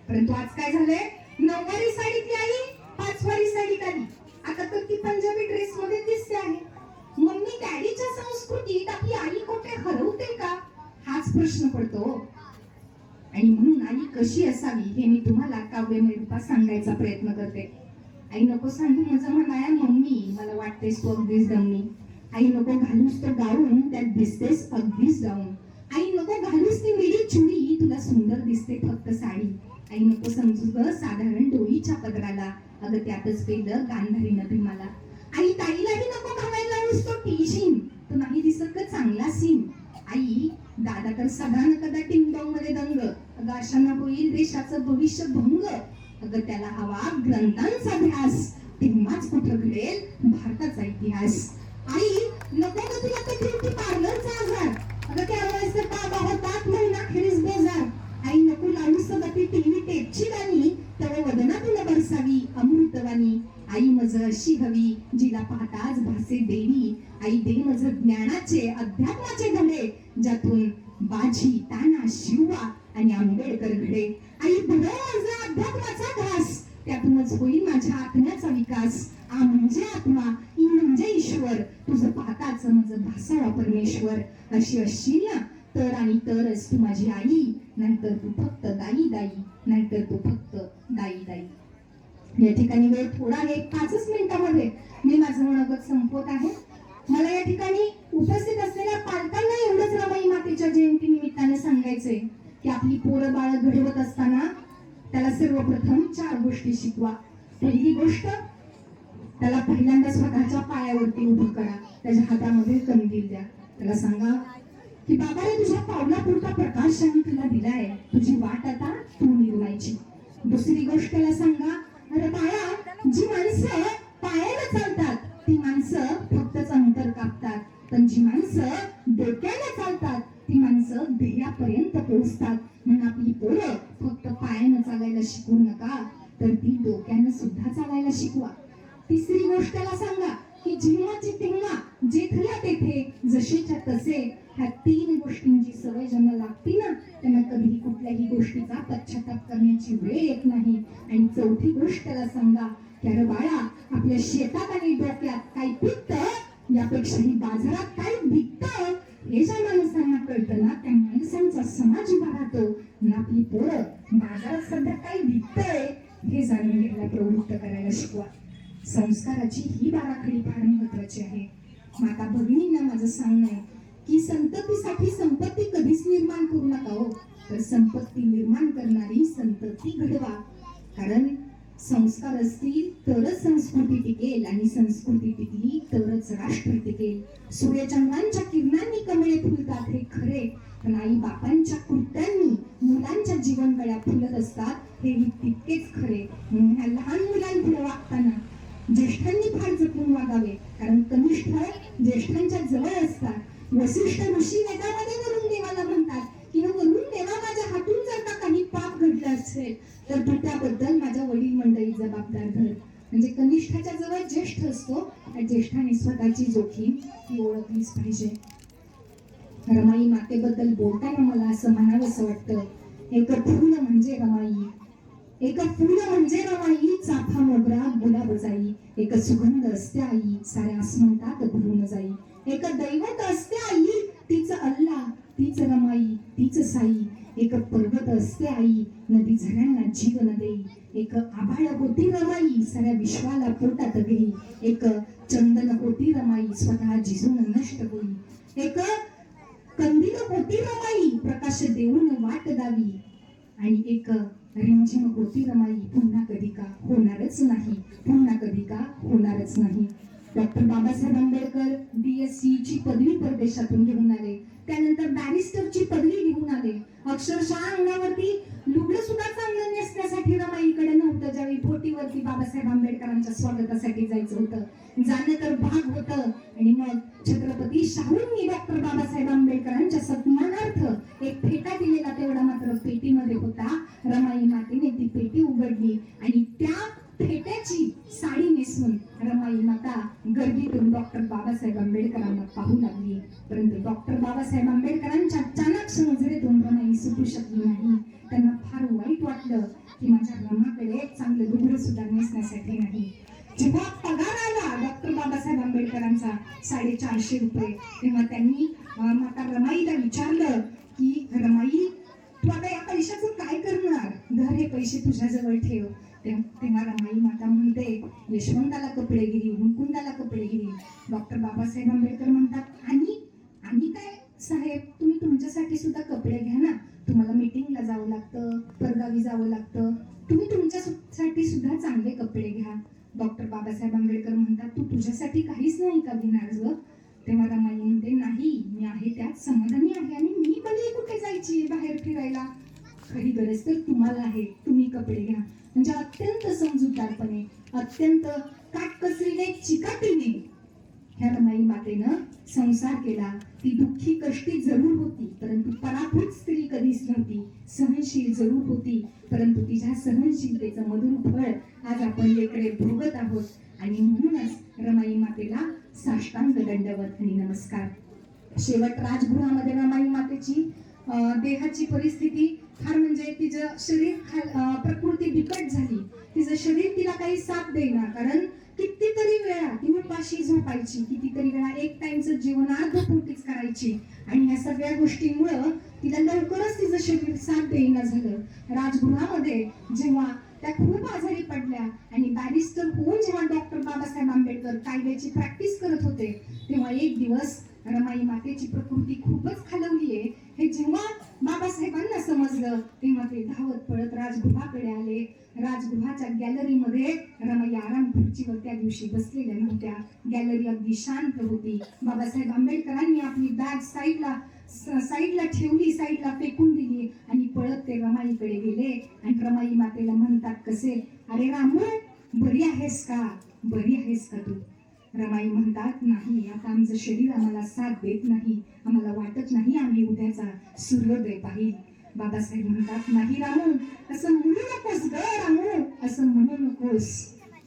परंतु आज काय झालंय, 9वारी साडीतली आई 5वारी साडी काढली. आता तर ती पंजाबी ड्रेस मध्ये दिसते आहे. मम्मी डॅडीच्या संस्कृतीत आपली आई कुठे हरवते का, हाच प्रश्न पडतो. आणि म्हणून आई कशी असावी हे मी तुम्हाला काव्यमय रूपात सांगायचा प्रयत्न करते. आई नको सांगू माझं म्हणाया मम्मी, मला वाटतेस तू अगदीच दमनी. आई नको घालूस तो गाऊन, त्यात दिसतेस अगदीच डाऊन. आई नको घालूस ती मिडी चुडी, तुला सुंदर दिसते फक्त साडी. आई नको समजू ग साधारण डोईच्या पदराला, अगं त्यातच पेलं गांधारीनं भीमाला. आई ताईलाही नको घालायला लावूस तो टीशिन, तो नाही दिसत ग चांगला सीन. आई दादा तर सदा न कदा टिंगटॉंग मध्ये दंग, अगं अशांना होईल देशाचं भविष्य भंग. अगं त्याला हवा ग्रंथांचा ध्यास, तेव्हाच कुठं घडेल भारताचा इतिहास. आई नको ग तुला ते ब्युटी पार्लरचा आजार, अगं त्यावेळेस तर बाबा होतात महिना खेरीस बेजार. आई नको लावूस ती टीव्ही टेपची गाणी, तव वदनातून बरसावी अमृतवाणी. आई मज अशी हवी जिला पाहताच भासे देवी. आई दे मज ज्ञानाचे अध्यात्माचे धडे, ज्यातून बाजी ताना शिवा आणि आंबेडकर घडे. आई भरव माझा अध्यात्माचा घास, त्यातूनच होईल माझ्या आत्म्याचा विकास. आ म्हणजे आत्मा, ई म्हणजे ईश्वर, तुझं पाहताच माझं भासावा परमेश्वर. अशी असशील ना तर आणि तरच तू माझी आई, नाहीतर तू फक्त दाई दाई, नाहीतर तू फक्त दाई दाई. या ठिकाणी वेळ थोडा आहे, 5 मिनिटांमध्ये मी माझं मनोगत संपवत आहे. मला या ठिकाणी उपस्थित असलेल्या पालकांना एवढंच रमाई मातेच्या जयंती निमित्ताने सांगायचंय की आपली पोरं बाळ घडवत असताना त्याला सर्वप्रथम 4 गोष्टी शिकवा. पहिली गोष्ट, त्याला पहिल्यांदा स्वतःच्या पायावरती उभं करा. त्याच्या हातामध्ये कंदील द्या. त्याला सांगा की बाबा रे तुझ्या पावलापुरता प्रकाश आणि तुला दिलाय, तुझी वाट आता तू निर्मायची. दुसरी गोष्ट त्याला सांगा, अरे बाळा जी माणसं पायाने चालतात ती माणसं फक्तच अंतर कापतात, पण जी माणसं डोक्याने चालतात ती माणसं ध्येयापर्यंत पोहोचतात. म्हणून आपली पोरं फक्त पायाने चालायला शिकवू नका, तर ती डोक्याने सुद्धा चालायला शिकवा. तिसरी गोष्ट त्याला सांगा की जेव्हाची तेव्हा, जेथल्या तेथे, जसेच्या तसे, ह्या 3 गोष्टींची सवय ज्यांना लागती ना त्यांना कधीही कुठल्याही गोष्टीचा पश्चाताप करण्याची वेळ येत नाही. आणि चौथी गोष्ट त्याला सांगा की अरे बाळा आपल्या शेतात आणि डोक्यात काय पिकतं यापेक्षाही बाजारात काय विकतं हे ज्या माणसांना कळतं ना त्या माणसांचा समाज उभा राहतो. आणि आपली पोरं बाजारात सध्या काय विकतंय हे जाणून घ्यायला प्रवृत्त करायला शिकवा. संस्काराची ही बाराखडी फार महत्वाची आहे. माता भगिनींना माझं सांगणं आहे की संततीसाठी संपत्ती कधीच निर्माण करू नका हो, तर संपत्ती निर्माण करणारी संतती घडवा. कारण संस्कार असतील तरच संस्कृती टिकेल आणि संस्कृती टिकली तरच राष्ट्र टिकेल. सूर्यचंद्रांच्या किरणांनी कमळे फुलतात हे खरे, पण आई बापांच्या कृत्यांनी मुलांच्या जीवनकळ्या फुलत असतात हेही तितकेच खरे. म्हणून ह्या लहान मुलांपुढे वागताना ज्येष्ठांनी फार जपून वागावे, कारण कनिष्ठ ज्येष्ठांच्या जवळ असतात. वसिष्ठ ऋषी वेदामध्ये वरुण देवाला म्हणतात की वरुण देवा माझ्या हातून जर का काही पाप घडलं असेल तर तू त्याबद्दल माझ्या वडील मंडळी जबाबदार धर. म्हणजे कनिष्ठाच्या जवळ ज्येष्ठ असतो, त्या ज्येष्ठाने स्वतःची जोखीम ती ओळखलीच पाहिजे. रमाई मातेबद्दल बोलताना मला असं म्हणावंसं वाटतं, एक फुल म्हणजे रमाई, एक फुल म्हणजे रमाई, चाफा मोगरा गुलाब जाई. एक सुगंध असते आई, साऱ्या आसमंतात भरून जाई. एक दैवत असते आई, तीच अल्ला, तीच रमाई, तीच साई. एक पर्वत असते आई, नदी झऱ्यांना जीवन देई. एक आभाळ होती रमाई, साऱ्या विश्वाला पोटात घेई. एक चंदन होती रमाई, स्वतः जिजून नष्ट होई. एक कंदील होती रमाई, प्रकाश देऊन वाट दावी. आणि एक रिमझिम होती रमाई, पुन्हा कधी का होणारच नाही, पुन्हा कधी का होणारच नाही. डॉक्टर बाबासाहेब आंबेडकर BSc ची पदवी परदेशातून घेऊन आले, त्यानंतर बॅरिस्टरची पदवी घेऊन आले. अक्षरशः अंगावरती लुगडं सुद्धा चांगलं नेसण्यासाठी रमाईकडे नव्हतं. ज्यावेळी बोटीवरती बाबासाहेब आंबेडकरांच्या स्वागतासाठी जायचं होतं, जाणं तर भाग होतं. आणि मग छत्रपती शाहूंनी डॉक्टर बाबासाहेब आंबेडकरांच्या सन्मानार्थ एक फेटा दिलेला, तेवढा मात्र पेटीमध्ये होता. रमाई मातेने ती पेटी उघडली आणि त्या फेट्याची साडी नेसून रमाई माता गर्दीतून डॉक्टर बाबासाहेब आंबेडकरांना पाहू लागली. परंतु डॉक्टर बाबासाहेब आंबेडकरांच्या चाणाक्ष नजरेतून रमाई सुटू शकली नाही. त्यांना फार वाईट वाटलं की माझ्या रमाकडे चांगलं लुगडं सुद्धा नेसण्यासाठी नाही. जेव्हा पगार आला डॉक्टर बाबासाहेब आंबेडकरांचा 450 रुपये, तेव्हा त्यांनी माता रमाईला विचारलं की रमाई, तू आता या पैशाचं काय करणार? धर हे पैसे तुझ्याजवळ ठेव. तेव्हा रमाई माता म्हणते, यशवंताला कपडे गिरी, मुकुंदाला कपडे गिरी. डॉक्टर बाबासाहेब आंबेडकर म्हणतात, आणि काय साहेब, तुम्ही तुमच्यासाठी सुद्धा कपडे घ्या ना. तुम्हाला मीटिंगला जावं लागतं, परगावी जावं लागतं, तुम्ही तुमच्यासाठी सुद्धा चांगले कपडे घ्या. डॉक्टर बाबासाहेब आंबेडकर म्हणतात, तू तुझ्यासाठी काहीच नाही का घेणार ग? तेव्हा रमाई म्हणते, नाही, मी आहे त्यात समाधानी आहे आणि मी कधी कुठे जायची बाहेर फिरायला? खरी गरज तर तुम्हाला आहे, तुम्ही कपडे घ्या. म्हणजे अत्यंत समजूतदारपणे, अत्यंत काटकसरीने, चिकाटीने ह्या रमाई मातेनं संसार केला. ती दुःखी कष्टी जरूर होती, परंतु पराभूत स्त्री कधीच नव्हती. सहनशील जरूर होती, परंतु तिच्या सहनशीलतेचं मधुर फळ आज आपण लेकरे भोगत आहोत. आणि म्हणूनच रमाई मातेला साष्टांग दंडवत आणि नमस्कार. शेवट राजगृहामध्ये रमाई मातेची देहाची परिस्थिती फार, म्हणजे तिचं शरीर प्रकृती बिकट झाली. तिचं शरीर तिला काही साथ देईना, कारण कितीतरी वेळा ती उपाशी झोपायची, कितीतरी वेळा एक टाइमचं जेवण अर्धपोटीच करायची. आणि या सगळ्या गोष्टींमुळं तिला लवकरच तिचं शरीर साथ देईना झालं. राजगृहामध्ये जेव्हा त्या खूप आजारी पडल्या आणि बॅरिस्टर होऊन जेव्हा डॉक्टर बाबासाहेब आंबेडकर कायद्याची प्रॅक्टिस करत होते, तेव्हा एक दिवस रमाई मातेची प्रकृती खूपच खालवलीये हे जेव्हा बाबासाहेबांना समजलं, तेव्हा ते धावत पळत राजगृहाकडे आले. राजगृहाच्या गॅलरीमध्ये रमाई आराम खुर्चीवर त्या दिवशी बसलेल्या नव्हत्या. गॅलरी अगदी शांत होती. बाबासाहेब आंबेडकरांनी आपली बॅग साईडला ठेवली, साईडला फेकून दिली आणि पळत ते रमाईकडे गेले. आणि रमाई मातेला म्हणतात कसे, अरे रामू, बरी आहेस का? बरी आहेस का तू? रमाई म्हणतात, नाही, आता आमचं शरीर आम्हाला साथ देत नाही, आम्हाला वाटत नाही आम्ही उद्याचा सूर्योदय पाहिल. बाबासाहेब म्हणतात, नाही रामू, असं म्हणू नकोस ग रामू, असं म्हणू नकोस.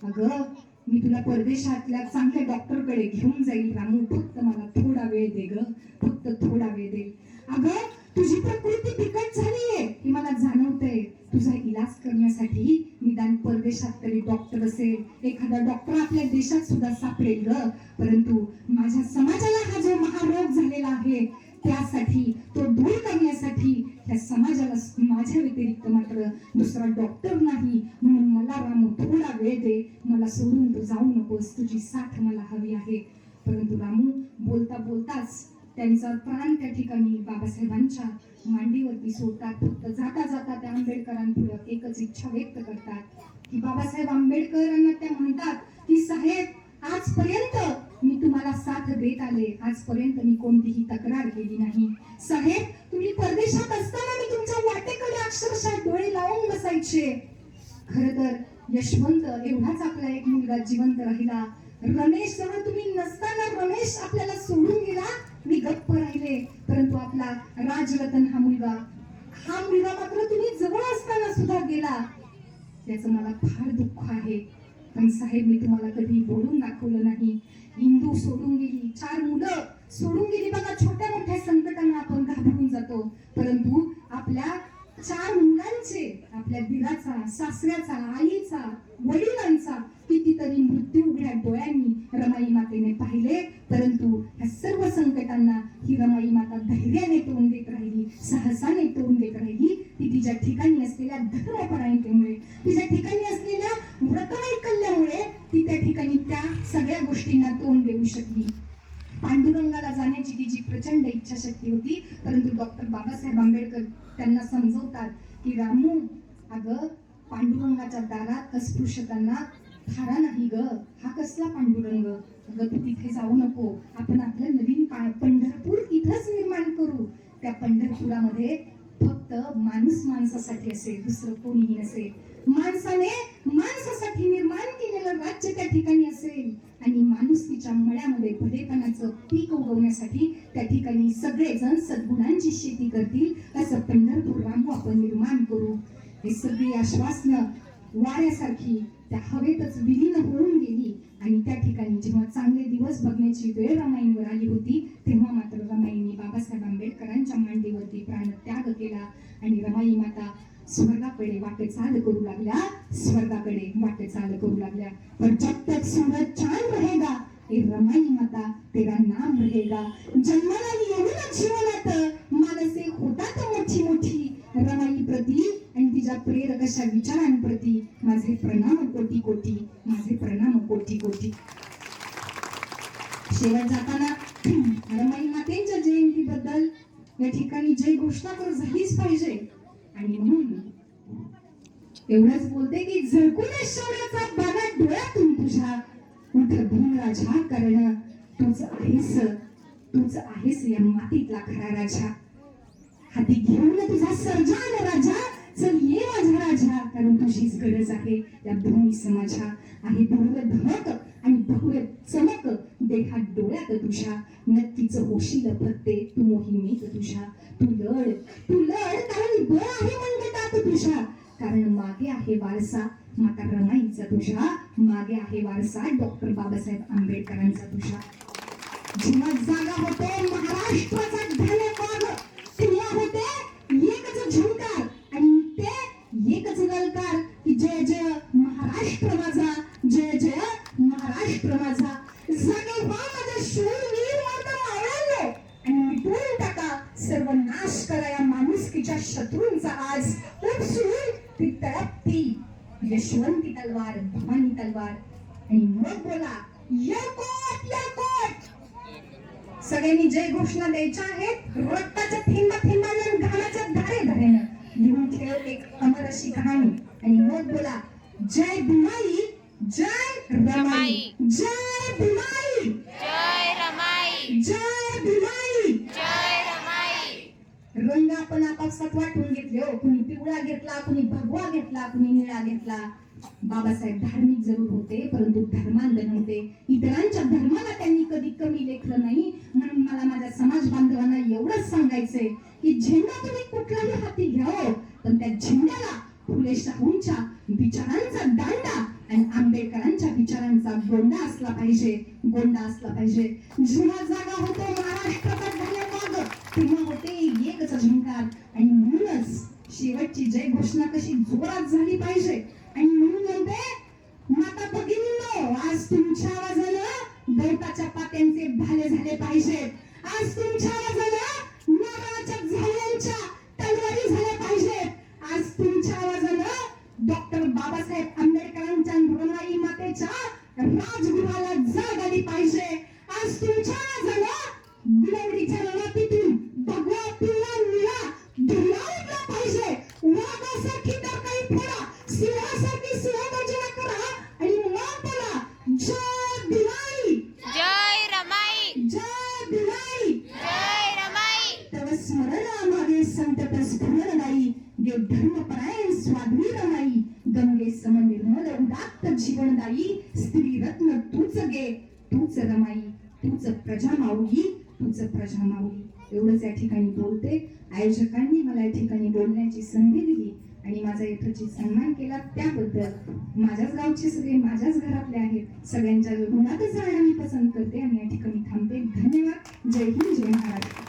अगं, मी तुला परदेशातल्या चांगल्या डॉक्टरकडे घेऊन जाईल रामू, फक्त मला थोडा वेळ दे ग, फक्त थोडा वेळ दे. अगं, तुझी प्रकृती बिकट झालीये हे मला जाणवतंय. तुझा इलाज करण्यासाठी निदान परदेशात तरी डॉक्टर असेल, एखादा डॉक्टर आपल्या देशात सुद्धा सापडेल ग. परंतु माझ्या समाजाला हा जो महारोग झालेला आहे, त्यासाठी तो दूर करण्यासाठी त्या समाजाला माझ्या व्यतिरिक्त मात्र दुसरा डॉक्टर नाही. म्हणून मला रामू थोडा वेळ दे, मला सोडून तू जाऊ नकोस, तुझी साथ मला हवी आहे. परंतु रामू बोलता बोलताच त्यांचा प्राण त्या ठिकाणी बाबासाहेबांच्या मांडीवरती सोडतात. फक्त जाता जाता त्या आंबेडकरांपुढे एकच इच्छा व्यक्त करतात की बाबासाहेब आंबेडकरांना त्या म्हणतात की साहेब, आजपर्यंत मी तुम्हाला साथ देत आले, आजपर्यंत मी कोणतीही तक्रार केली नाही. साहेब, तुम्ही परदेशात असताना मी तुमच्या वाटेकडे अक्षरशः डोळे लावून बसायचे. खर तर यशवंत एवढाच आपला एक मुलगा जिवंत राहिला. रमेश जवळ तुम्ही नसताना रमेश आपल्याला सोडून गेला, मी गप्प राहिले. परंतु आपला राजरतन हा मुलगा मात्र तुम्ही जवळ असताना सुद्धा गेला. याचं मला फार दुःख आहे. पण साहेब, मी तुम्हाला कधी बोलून दाखवलं नाही. इंदू सोडून गेली, 4 मुलं सोडून गेली. बघा, छोट्या मोठ्या संकटांना आपण घाबरून जातो, परंतु आपल्या 4 मुलांचे, आपल्या दिराचा, सासऱ्याचा, आईचा, वडिलांचा कितीतरी मृत्यू उघड्या डोळ्यांनी रमाई मातेने पाहिले. परंतु या सर्व संकटांना ही रमाई माता धैर्याने तोंड देत राहिली, साहसाने तोंड देत राहिली. ती तिच्या ठिकाणी असलेल्या धर्मपरायणतेमुळे, तिच्या ठिकाणी असलेल्या व्रतवैकल्यामुळे ती त्या ठिकाणी त्या सगळ्या गोष्टींना तोंड देऊ शकली. पांडुरंगाला जाण्याची तिची प्रचंड इच्छाशक्ती होती. परंतु डॉक्टर बाबासाहेब आंबेडकर त्यांना समजवतात की रामू, अगं, पांडुरंगाच्या दारात अस्पृश्यतांना खारा नाही ग, हा कसला पांडुरंग. अगं तू तिथे जाऊ नको, आपण आपलं नवीन पंढरपूर इथंच निर्माण करू. त्या पंढरपुरामध्ये फक्त माणूस माणसासाठी असेल, दुसरं कोणीही नसेल. माणसाने माणसासाठी निर्माण केलेलं राज्य त्या ठिकाणी असेल आणि माणुसकीच्या मळ्यामध्ये भलेपणाचं पीक उगवण्यासाठी त्या ठिकाणी सगळेजण सद्गुणांची शेती करतील, असं पंढरपूर रामू आपण निर्माण करू. हे सगळी आश्वासनं वाऱ्यासारखी त्या हवेतच विलीन होऊन गेली आणि त्या ठिकाणी जेव्हा चांगले दिवस बघण्याची वेळ रमाईंवर आली होती, तेव्हा मात्र रमाईंनी बाबासाहेब आंबेडकरांच्या मांडीवरती प्राणत्याग केला आणि रमाई माता स्वर्गाकडे वाटचाल करू लागल्या, स्वर्गाकडे वाटचाल करू लागल्या. पर जब तक सूरज चांद रहेगा, हे रमाई माता तेरा नाम रहेगा. जन्माला येऊन जीवनात मानसे होतात मोठी मोठी. रमाई प्रती आणि तिच्या प्रेरक अशा विचारांप्रती माझे प्रणाम कोटी कोटी, माझे प्रणाम कोटी कोटी. शेवट जाताना रमाई मातेच्या जयंतीबद्दल या ठिकाणी जय घोषणा तर झालीच पाहिजे आणि म्हणून एवढंच बोलते की झळकून शौर्याचा बागा डोळ्यातून तुझ्या, उठ भीमराजा कारण तूच आहेस, तूच आहेस या मातीतला खरा राजा. हाती घेऊन तुझा सर्जान राजा, चल ये माझा राजा कारण तुझीच गरज आहे या भूमी समाजा. आहे भव्य धमक आणि भव्य चमक देहात डोळ्यात तुझ्या, नक्कीच होशील फत्ते तू मोहिमेत तुझ्या. तू लढ कारण बळ आहे मनगटात तुझ्या, कारण मागे आहे वारसा माता रमाईचा तुझ्या, मागे आहे वारसा डॉक्टर बाबासाहेब आंबेडकरांचा तुझ्या. जेव्हा जागा होते महाराष्ट्राचा धन्यवाद, तेव्हा होते एकच झुंकार आणि ते एकच गलकार की जय जय महाराष्ट्र माझा, जय जय महाराष्ट्र माझा. जागे व्हा माझा शूरवीर माता मावळ्यांनो आणि मिटवून टाका सर्व नाश करा या माणुसकीच्या शत्रूंचा आज. उपसून ती तळपती यशवंती तलवार, भवानी तलवार आणि मग बोला यकोट यकोट. सगळ्यांनी जय घोषणा द्यायच्या आहेत. रक्ताच्या थेंबा थेंबानं घामाच्या धारे धारेनं लिहून ठेव एक अमर अशी कहाणी आणि मग बोला जय भीमाई, जय रमाई, जय भीमाई, जय रमाई, जय भीमाई, जय रमाई. रंग आपण आपापसात वाटून घेतले हो. कुणी पिवळा घेतला, कुणी भगवा घेतला, कुणी निळा घेतला. बाबासाहेब धार्मिक जरूर होते परंतु धर्मांध नव्हते. इतरांच्या धर्माला त्यांनी कधी कमी लेखलं नाही. म्हणून मला माझ्या समाज बांधवांना एवढंच सांगायचंय की झेंडा तुम्ही कुठलाही हाती घ्यावं, पण त्या झेंड्याला फुले शाहूंच्या विचारांचा दांडा आणि आंबेडकरांच्या विचारांचा गोंडा असला पाहिजे, गोंडा असला पाहिजे. जेव्हा जागा होतो महाराष्ट्राचा धन्यवाद, तेव्हा होते एकच झुंकार आणि म्हणूनच शेवटची जय घोषणा कशी जोरात झाली पाहिजे. आणि म्हणून म्हणते माता भगिनींनो, आज तुमच्या आवाजानं गवताच्या पात्यांचे भाले झाले पाहिजेत. आज तुमच्या आवाजानं नारळाच्या झाडांच्या तलवारी झाल्या पाहिजेत. आज तुमच्या आवाजानं डॉक्टर बाबासाहेब आंबेडकरांच्या रमाई मातेच्या राजगृहाला जाग आली पाहिजे. आज तुमच्या आवाजानं गुलाबरीच्या रणातीतून भगवा पिवळा निळा धुळा उडला पाहिजे. वाघासारखी तर काही फोडा, सिंहासारखी सिंहगर्जना करा आणि मग बोला जय भीमाई, जय रमाई, जय भीमाई, जय रमाई. तव स्मरण मागे संतत स्फुरणदायी, देव धर्मपरायण स्वाध्वी रमाई. गंगे सम निर्मल उदात्त जीवनदायी, स्त्री रत्न तूच गे, तूच रमाई, तूच प्रजा माऊली, तूच प्रजा माऊली. एवढंच या ठिकाणी बोलते. आयोजकांनी मला या ठिकाणी बोलण्याची संधी दिली आणि माझा यथोचित सन्मान केला त्याबद्दल माझ्याच गावचे सगळे माझ्याच घरातले आहेत. सगळ्यांच्या गुणातच राहणं मी पसंत करते आणि या ठिकाणी थांबते. धन्यवाद. जय हिंद, जय महाराष्ट्र.